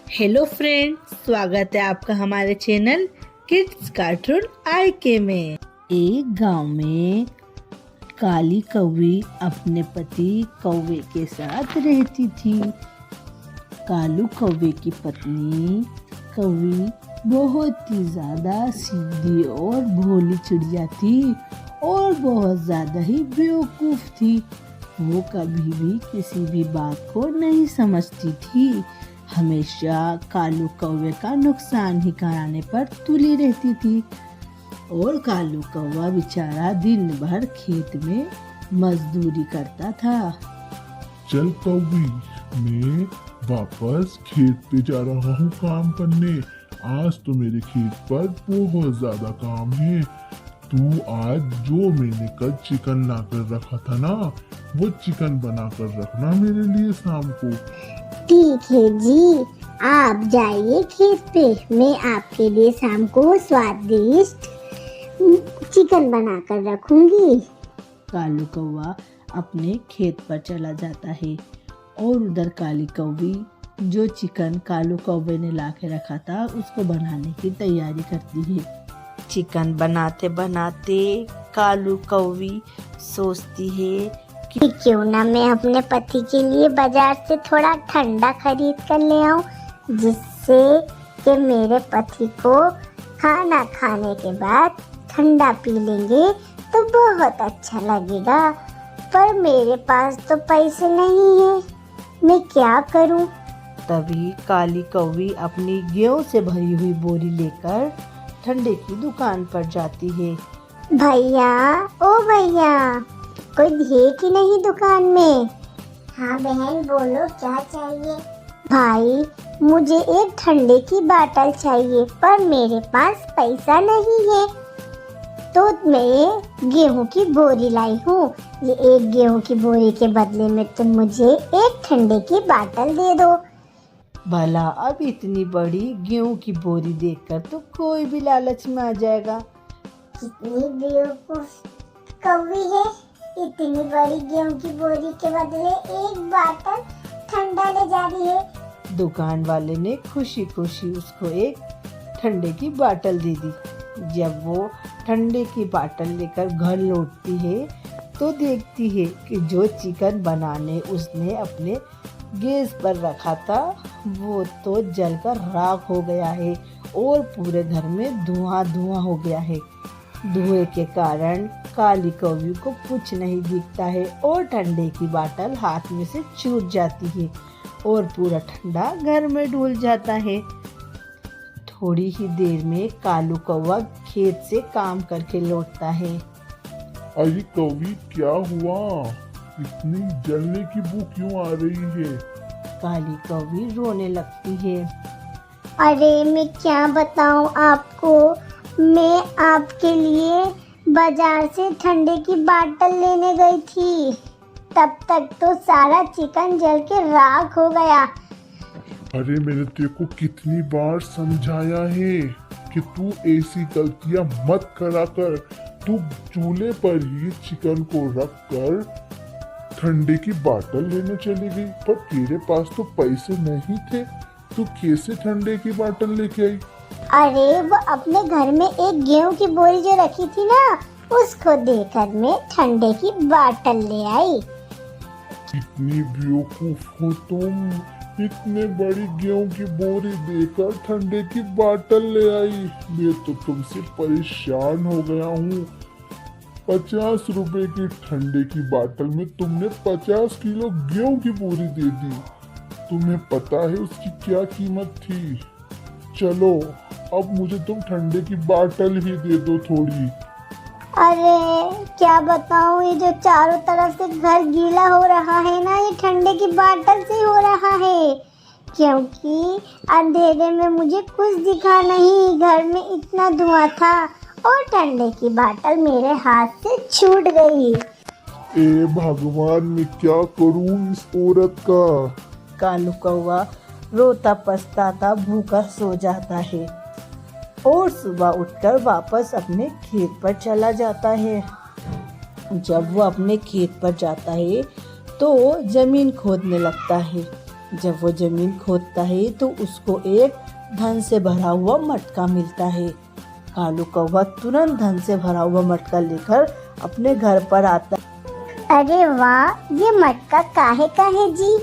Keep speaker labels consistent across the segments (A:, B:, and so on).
A: Hello friend, स्वागत है आपका हमारे चैनल किड्स कार्टून आईके में। एक गांव में काली कौवी अपने पति कौवे के साथ रहती थी। कालू कौवे की पत्नी कौवी बहुत ही ज्यादा सीधी और भोली चिड़िया थी और बहुत ज्यादा ही बेवकूफ थी। वो कभी भी किसी भी बात को नहीं समझती थी। हमेशा कालू कौवे का नुकसान ही कराने पर तुली रहती थी और कालू कौवा बेचारा दिन भर खेत में मजदूरी करता था।
B: चल कौवी, मैं वापस खेत पे जा रहा हूँ काम करने। आज तो मेरे खेत पर बहुत ज्यादा काम है। तू आज जो मैंने कल चिकन ला कर रखा था ना, वो चिकन बना कर रखना मेरे लिए शाम को।
C: ठीक है जी, आप जाइए खेत पे, मैं आपके लिए शाम को स्वादिष्ट चिकन बना कर रखूंगी।
A: कालू कौवा अपने खेत पर चला जाता है और उधर काली कौवी जो चिकन कालू कौवे ने ला के रखा था उसको बनाने की तैयारी करती है। चिकन बनाते बनाते कालू कौवी सोचती है
C: कि क्यों ना मैं अपने पति के लिए बाजार से थोड़ा ठंडा खरीद कर ले आऊं, जिससे कि मेरे पति को खाना खाने के बाद ठंडा पी लेंगे तो बहुत अच्छा लगेगा। पर मेरे पास तो पैसे नहीं है, मैं क्या करूं?
A: तभी काली कौवी अपनी गेहूं से भरी हुई बोरी लेकर ठंडे की दुकान पर जाती है।
C: भैया, ओ भैया, कोई है कि नहीं दुकान में? हाँ बहन, बोलो क्या चाहिए? भाई, मुझे एक ठंडे की बोतल चाहिए, पर मेरे पास पैसा नहीं है, तो मैं गेहूं की बोरी लाई हूँ। ये एक गेहूं की बोरी के बदले में तुम मुझे एक ठंडे की बोतल दे दो।
A: भला अब इतनी बड़ी गेहूं की बोरी देखकर तो कोई भी लालच में आ जाएगा।
C: कितनी बेवकूफ कौवी है, इतनी बड़ी गेहूं की बोरी के बदले एक बोतल ठंडा ले जा रही है।
A: दुकान वाले ने खुशी खुशी उसको एक ठंडे की बोतल दे दी। जब वो ठंडे की बोतल लेकर घर लौटती है तो देखती है कि जो चिकन बनाने उसने अपने गैस पर रखा था वो तो जलकर राख हो गया है और पूरे घर में धुआं धुआं हो गया है। धुएं के कारण काली कौवी को कुछ नहीं दिखता है और ठंडे की बोतल हाथ में से छूट जाती है और पूरा ठंडा घर में डूल जाता है। थोड़ी ही देर में कालू कौवा खेत से काम करके लौटता है।
B: अरे कौवी, क्या हुआ? इतनी जलने की बू क्यों आ रही है?
A: काली कौवी रोने लगती है।
C: अरे मैं क्या बताऊं आपको, मैं आपके लिए बाजार से ठंडे की बोतल लेने गई थी, तब तक तो सारा चिकन जल के राख हो गया।
B: अरे मैंने तेरे को कितनी बार समझाया है कि तू ऐसी गलतियां मत करा कर। तू चूल्हे पर ही चिकन को रख कर ठंडे की बोतल लेने चली गई, पर तेरे पास तो पैसे नहीं थे। तू कैसे ठंडे की बोतल लेके आई?
C: अरे वो अपने घर में एक गेहूं की बोरी जो रखी थी ना, उसको देकर मैं ठंडे की बोतल ले आई।
B: इतनी बेवकूफ हो तुम, इतने बड़ी गेहूं की बोरी देकर ठंडे की बोतल ले आई। मैं तो तुमसे परेशान हो गया हूँ। 50 रुपए की ठंडे की बोतल में तुमने 50 किलो गेहूं की बोरी दे दी। तुम्हें पता है उसकी क्या कीमत थी? चलो अब मुझे तुम ठंडे की बोतल ही दे दो थोड़ी।
C: अरे क्या बताऊं, ये जो चारों तरफ से घर गीला हो रहा है ना, ये ठंडे की बोतल से हो रहा है, क्योंकि अंधेरे में मुझे कुछ दिखा नहीं, घर में इतना धुआं था और ठंडे की बोतल मेरे हाथ से छूट गई।
B: ए भगवान, मैं क्या करूं इस औरत का?
A: कालू कौवा रोता पछताता भूखा सो जाता है और सुबह उठकर वापस अपने खेत पर चला जाता है। जब वो अपने खेत पर जाता है तो जमीन खोदने लगता है जब वो जमीन खोदता है तो उसको एक धन से भरा हुआ मटका मिलता है। कालू कौवा तुरंत धन से भरा हुआ मटका लेकर अपने घर पर आता है।
C: अरे वाह, ये मटका काहे का है जी?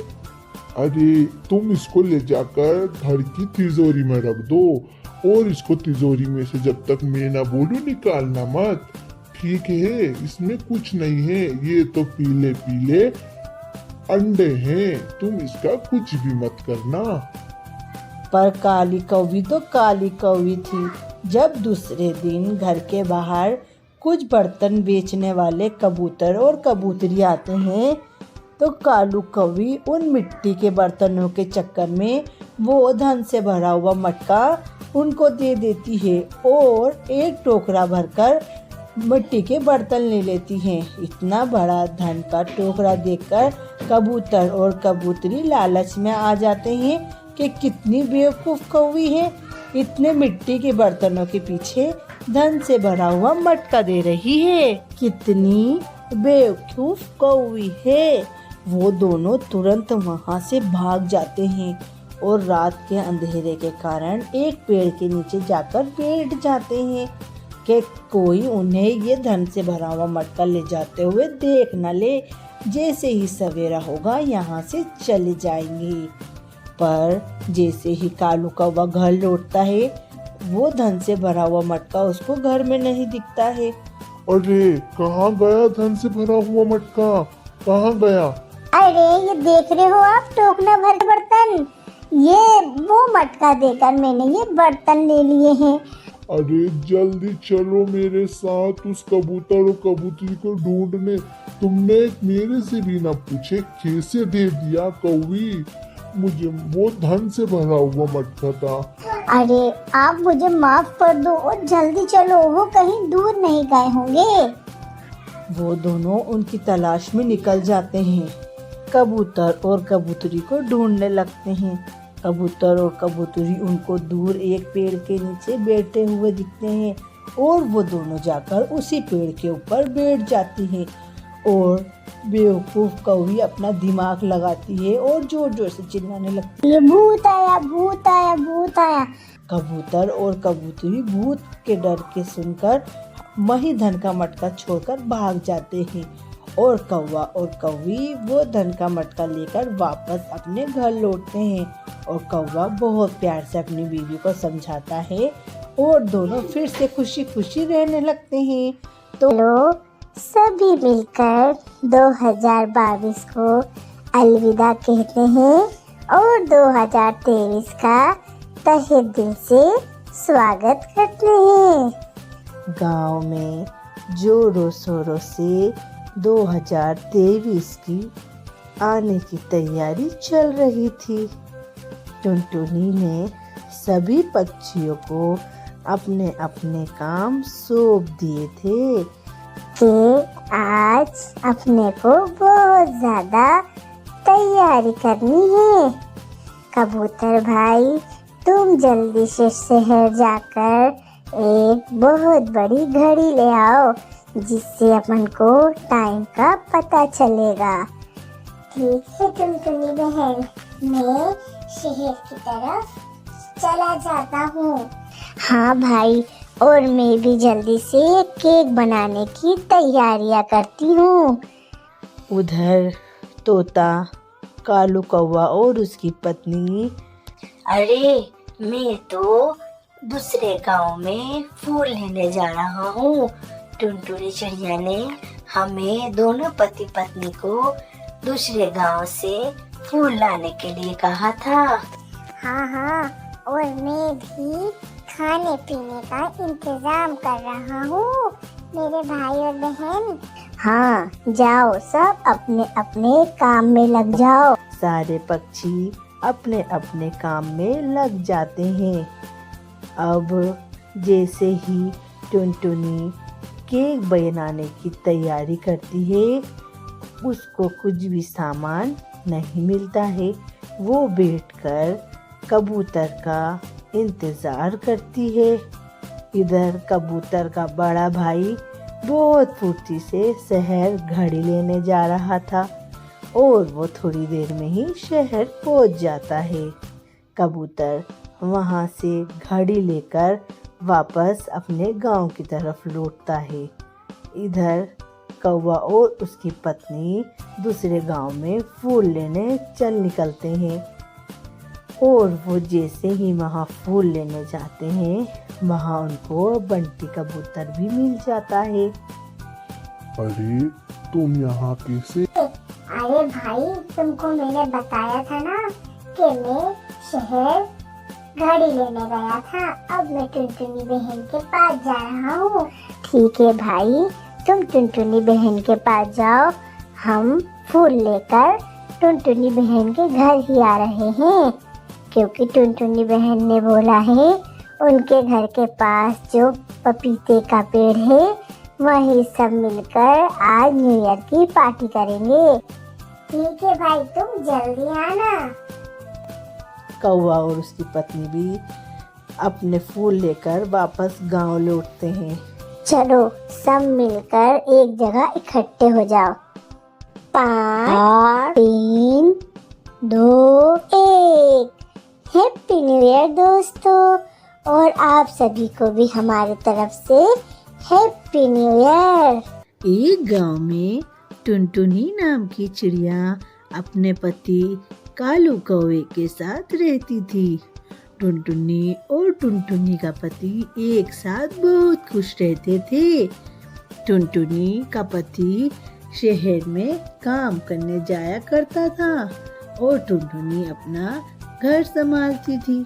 B: अरे तुम इसको ले जाकर घर की तिजोरी में रख दो और इसको तिजोरी में से जब तक मैं ना बोलूं निकालना मत। ठीक है, इसमें कुछ नहीं है, ये तो पीले पीले अंडे हैं, तुम इसका कुछ भी मत करना।
A: पर काली कौवी तो काली कौवी थी। जब दूसरे दिन घर के बाहर कुछ बर्तन बेचने वाले कबूतर और कबूतरी आते हैं तो कालू कौवी उन मिट्टी के बर्तनों के चक्कर में वो धन से भरा हुआ मटका उनको दे देती है और एक टोकरा भरकर मिट्टी के बर्तन ले लेती हैं। इतना बड़ा धन का टोकरा देखकर कबूतर और कबूतरी लालच में आ जाते हैं कि कितनी बेवकूफ़ कौवी है, इतने मिट्टी के बर्तनों के पीछे धन से भरा हुआ मटका दे रही है। कितनी बेवकूफ़ कौवी है। वो दोनों तुरंत वहाँ से भाग जाते हैं और रात के अंधेरे के कारण एक पेड़ के नीचे जाकर बैठ जाते हैं कि कोई उन्हें ये धन से भरा हुआ मटका ले जाते हुए देख न ले। जैसे ही सवेरा होगा यहाँ से चले जाएंगे। पर जैसे ही कालू कौवा घर लौटता है वो धन से भरा हुआ मटका उसको घर में नहीं दिखता है।
B: अरे कहाँ गया धन से भरा हुआ मटका, कहाँ गया?
C: अरे ये देख रहे हो आप, टोकना भर के बर्तन, ये वो मटका देकर मैंने ये बर्तन ले लिए हैं।
B: अरे जल्दी चलो मेरे साथ उस कबूतर और कबूतरी को ढूंढने। तुमने मेरे से भी ना पूछे कैसे दे दिया कौवी, मुझे वो धन से भरा हुआ मटका था।
C: अरे आप मुझे माफ कर दो और जल्दी चलो, वो कहीं दूर नहीं गए होंगे।
A: वो दोनों उनकी तलाश में निकल जाते हैं। कबूतर और कबूतरी को ढूंढने लगते हैं। कबूतर और कबूतरी उनको दूर एक पेड़ के नीचे बैठे हुए दिखते हैं और वो दोनों जाकर उसी पेड़ के ऊपर बैठ जाती हैं और बेवकूफ़ कौवी अपना दिमाग लगाती है और जोर जोर से चिल्लाने लगती है,
C: ये भूत आया, भूत आया, भूत आया।
A: कबूतर और कबूतरी भूत के डर के सुनकर वही धन का मटका छोड़कर भाग जाते हैं और कौवा और कौवी वो धन का मटका लेकर वापस अपने घर लौटते हैं और कौवा बहुत प्यार से अपनी बीवी को समझाता है और दोनों फिर से खुशी खुशी रहने लगते हैं। तो
C: सभी मिलकर 2022 को अलविदा कहते हैं और 2023 का तहे दिल से स्वागत करते हैं।
A: गांव में जोरों शोरों से 2023 की आने की तैयारी चल रही थी। टुनटुनी ने सभी पक्षियों को अपने अपने काम सौंप दिए थे
C: कि आज अपने को बहुत ज्यादा तैयारी करनी है। कबूतर भाई, तुम जल्दी से शहर जाकर एक बहुत बड़ी घड़ी ले आओ जिससे अपन को टाइम का पता चलेगा। ठीक है टुनटुनी बहन, मैं शहर की तरफ चला जाता हूँ। हाँ भाई, और मैं भी जल्दी से केक बनाने की तैयारियां करती हूँ।
A: उधर तोता, कालू कौवा और उसकी पत्नी,
D: अरे मैं तो दूसरे गांव में फूल लेने जा रहा हूँ। टुनटुनी चिड़िया ने हमें दोनों पति पत्नी को दूसरे गांव से फूल लाने के लिए कहा था।
C: हाँ हाँ, और मैं भी खाने पीने का इंतजाम कर रहा हूँ मेरे भाई और बहन। हाँ, जाओ सब अपने अपने काम में लग जाओ।
A: सारे पक्षी अपने अपने काम में लग जाते हैं। अब जैसे ही टुनटुनी केक बनाने की तैयारी करती है, उसको कुछ भी सामान नहीं मिलता है। वो बैठकर कबूतर का इंतज़ार करती है। इधर कबूतर का बड़ा भाई बहुत फुर्ती से शहर घड़ी लेने जा रहा था और वो थोड़ी देर में ही शहर पहुंच जाता है। कबूतर वहां से घड़ी लेकर वापस अपने गांव की तरफ लौटता है। इधर कौवा और उसकी पत्नी दूसरे गांव में फूल लेने चल निकलते हैं और वो जैसे ही वहाँ फूल लेने जाते हैं वहाँ उनको बंटी कबूतर भी मिल जाता है।
B: अरे तुम यहाँ कैसे?
C: अरे भाई, तुमको मैंने बताया था ना कि मैं शहर घड़ी लेने गया था। अब मैं टुनटुनी बहन के पास जा रहा हूँ। ठीक है भाई, तुम टुनटुनी बहन के पास जाओ, हम फूल लेकर टुनटुनी बहन के घर ही आ रहे हैं, क्योंकि टुनटुनी बहन ने बोला है उनके घर के पास जो पपीते का पेड़ है वहीं सब मिलकर आज न्यू ईयर की पार्टी करेंगे। ठीक है भाई, तुम जल्दी आना।
A: कौवा और उसकी पत्नी भी अपने फूल लेकर वापस गांव लौटते हैं।
C: चलो सब मिलकर एक जगह इकट्ठे हो जाओ। 5 3 2 1। हैप्पी न्यू ईयर दोस्तों, और आप सभी को भी हमारी तरफ से हैप्पी न्यू ईयर।
A: एक गांव में टुनटुनी नाम की चिड़िया अपने पति कालू कौवे के साथ रहती थी। टुनटुनी और टुनटुनी का पति एक साथ बहुत खुश रहते थे। टुनटुनी का पति शहर में काम करने जाया करता था और टुनटुनी अपना घर संभालती थी।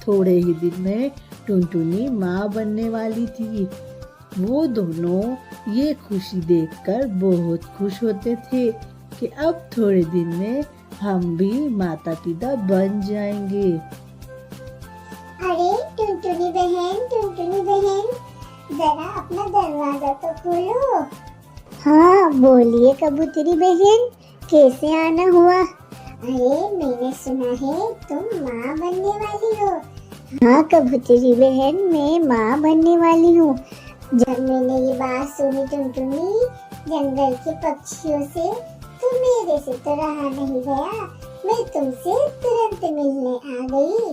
A: थोड़े ही दिन में टुनटुनी माँ बनने वाली थी। वो दोनों ये खुशी देखकर बहुत खुश होते थे कि अब थोड़े दिन में हम भी माता पिता बन जाएंगे।
C: अरे टुनटुनी बहन, जरा अपना दरवाजा तो खोलो। हाँ बोलिए कबूतरी बहन, कैसे आना हुआ? अरे मैंने सुना है तुम माँ बनने वाली हो। हाँ कबूतरी बहन, मैं माँ बनने वाली हूँ। जब मैंने ये बात सुनी टुनटुनी, जंगल के पक्षियों से, तो मेरे से तो रहा नहीं गया, मैं तुमसे तुरंत मिलने आ गई।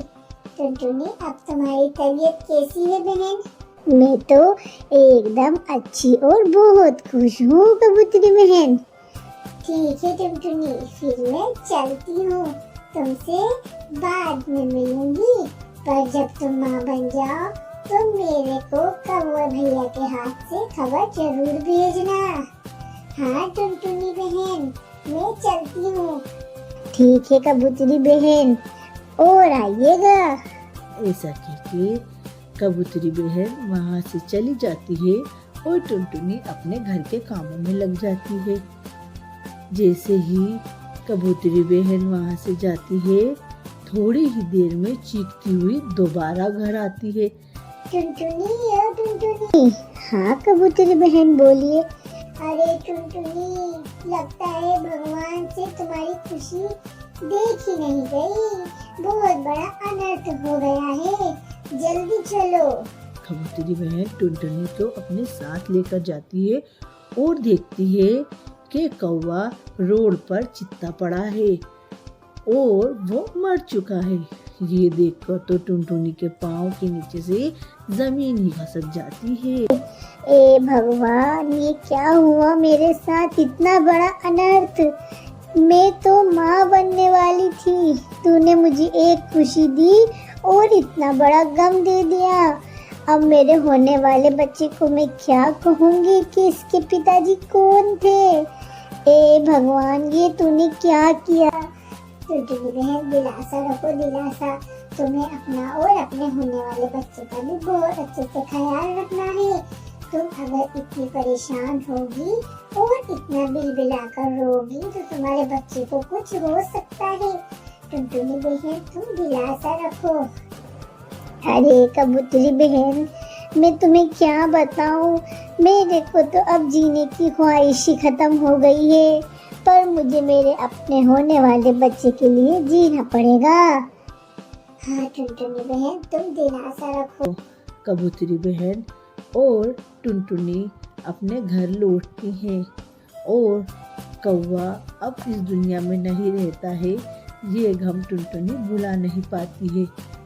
C: टुनटुनी, अब तुम्हारी तबीयत कैसी है बहन? मैं तो एकदम अच्छी और बहुत खुश हूँ कबूतरी बहन। ठीक है टुनटुनी, फिर मैं चलती हूँ, तुमसे बाद में मिलूंगी। पर जब तुम माँ बन जाओ तो मेरे को कौवा भैया के हाथ से खबर जरूर भेजना। हाँ टुनटुनी बहन, मैं चलती हूँ। ठीक है कबूतरी बहन, और आइएगा।
A: ऐसा कहके कबूतरी बहन वहाँ से चली जाती है और टुनटुनी अपने घर के कामों में लग जाती है। जैसे ही कबूतरी बहन वहाँ से जाती है, थोड़ी ही देर में चीखती हुई दोबारा घर आती है।
C: टुनटुनी। हाँ कबूतरी बहन बोलिए। अरे टुनटुनी, लगता है भगवान से तुम्हारी खुशी देख ही नहीं गई, बहुत बड़ा अनर्थ हो गया है, जल्दी चलो।
A: कबूतरी बहन टुनटुनी को अपने साथ लेकर जाती है और देखती है कि कौवा रोड पर चित्ता पड़ा है और वो मर चुका है। ये देखकर तो टुनटुनी के पाँव के नीचे से जमीन ही खसक जाती है।
C: ए भगवान, ये क्या हुआ मेरे साथ, इतना बड़ा अनर्थ। मैं तो माँ बनने वाली थी, तूने मुझे एक खुशी दी और इतना बड़ा गम दे दिया। अब मेरे होने वाले बच्चे को मैं क्या कहूँगी कि इसके पिताजी कौन थे? ए भगवान, ये तूने क्या किया? टुनटुनी बहन, दिलासा रखो दिलासा, तुम्हें अपना और अपने होने वाले बच्चे का भी बहुत अच्छे से ख्याल रखना है। तुम अगर इतनी परेशान होगी और इतना बिलबिलाकर रोगी तो तुम्हारे बच्चे को कुछ हो सकता है। टुनटुनी बहन, तुम दिलासा रखो। अरे कबूतरी बहन, मैं तुम्हें क्या बताऊं, मेरे को तो अब जीने की ख्वाहिश ही खत्म हो गई है, पर मुझे मेरे अपने होने वाले बच्चे के लिए जीना पड़ेगा। हाँ टुनटुनी बहन, तुम दिलासा रखो।
A: कबूतरी बहन और टुनटुनी अपने घर लौटती हैं और कौवा अब इस दुनिया में नहीं रहता है, ये गम टुनटुनी भुला नहीं पाती है।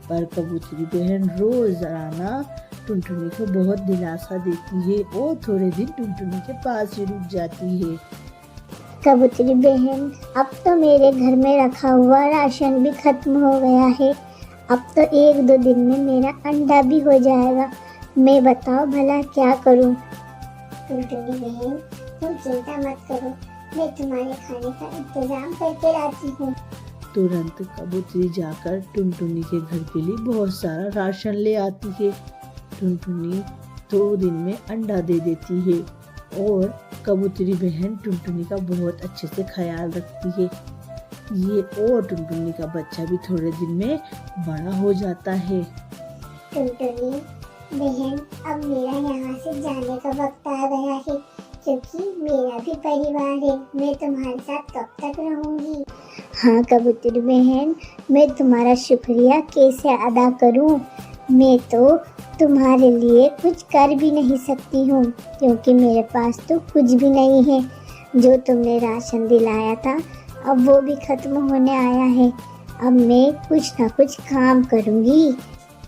A: पर कबूतरी बहन रोजाना टुनटुनी को बहुत दिलासा देती है और थोड़े दिन टुनटुनी के पास ही रुक जाती है।
C: कबूतरी बहन, अब तो मेरे घर में रखा हुआ राशन भी खत्म हो गया है। अब तो 1-2 दिन में मेरा अंडा भी हो जाएगा। मैं बताओ भला क्या करूं? टुनटुनी बहन, तुम चिंता मत करो, मैं तुम्हारे खाने का इंतजाम करके लाती हूँ।
A: तुरंत कबूतरी जाकर टुनटुनी के घर के लिए बहुत सारा राशन ले आती है। टुनटुनी 2 दिन में अंडा दे देती है और कबूतरी बहन टुनटुनी का बहुत अच्छे से ख्याल रखती है। ये और टुनटुनी का बच्चा भी थोड़े दिन में बड़ा हो जाता है।
C: टुनटुनी बहन, अब मेरा यहाँ से जाने का वक्त आ गया है, क्योंकि मेरा भी परिवार है। मैं तुम्हारे साथ कब तक रहूँगी? हाँ कबूतरी बहन, मैं तुम्हारा शुक्रिया कैसे अदा करूँ? मैं तो तुम्हारे लिए कुछ कर भी नहीं सकती हूँ, क्योंकि मेरे पास तो कुछ भी नहीं है। जो तुमने राशन दिलाया था अब वो भी खत्म होने आया है। अब मैं कुछ ना कुछ काम करूँगी।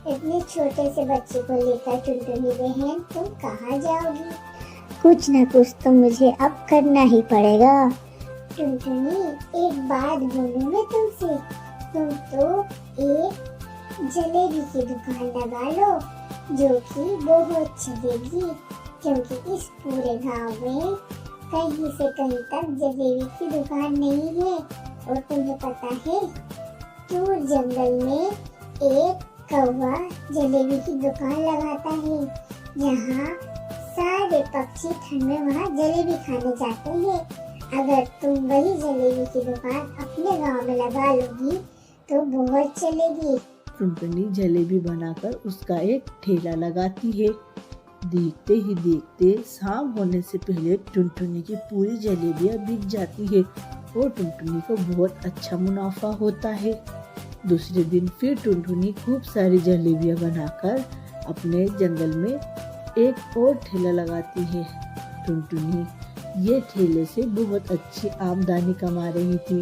C: इतने छोटे से बच्चे को लेकर टुनटुनी बहन तुम कहाँ जाओगी? कुछ ना कुछ तो मुझे अब करना ही पड़ेगा। टुनटुनी, एक बात बोलूं मैं तुमसे, तुम तो एक जलेबी की दुकान लगा लो, जो कि बहुत चलेगी, क्योंकि इस पूरे गांव में कहीं से कहीं तक जलेबी की दुकान नहीं है। और तुम्हें पता है, दूर जंगल में एक कौवा जलेबी की दुकान लगाता है, जहाँ सारे पक्षी ठंड में वहाँ जलेबी खाने जाते हैं। अगर तुम वही जलेबी की दुकान अपने गांव में लगा लोगी तो बहुत चलेगी।
A: टुनटुनी जलेबी बनाकर उसका एक ठेला लगाती है। देखते ही देखते शाम होने से पहले टुनटुनी की पूरी जलेबियाँ बिक जाती है और टुनटुनी को बहुत अच्छा मुनाफा होता है। दूसरे दिन फिर टुनटुनी खूब सारी जलेबियाँ बनाकर अपने जंगल में एक और ठेला लगाती है। टुनटुनी ये ठेले से बहुत अच्छी आमदनी कमा रही थी।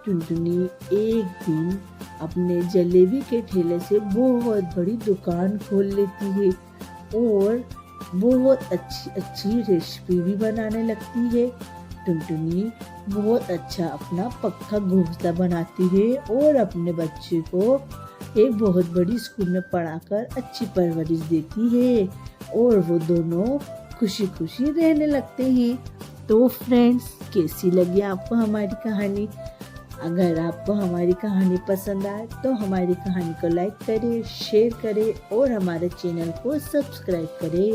A: टुनटुनी एक दिन अपने जलेबी के ठेले से बहुत बड़ी दुकान खोल लेती है और बहुत अच्छी रेसिपी भी बनाने लगती है। टुनटुनी बहुत अच्छा अपना पक्का घोंसला बनाती है और अपने बच्चे को एक बहुत बड़ी स्कूल में पढ़ाकर अच्छी परवरिश देती है और वो दोनों खुशी खुशी रहने लगते हैं। तो फ्रेंड्स, कैसी लगी आपको हमारी कहानी? अगर आपको हमारी कहानी पसंद आए तो हमारी कहानी को लाइक करें, शेयर करें और हमारे चैनल को सब्सक्राइब करें।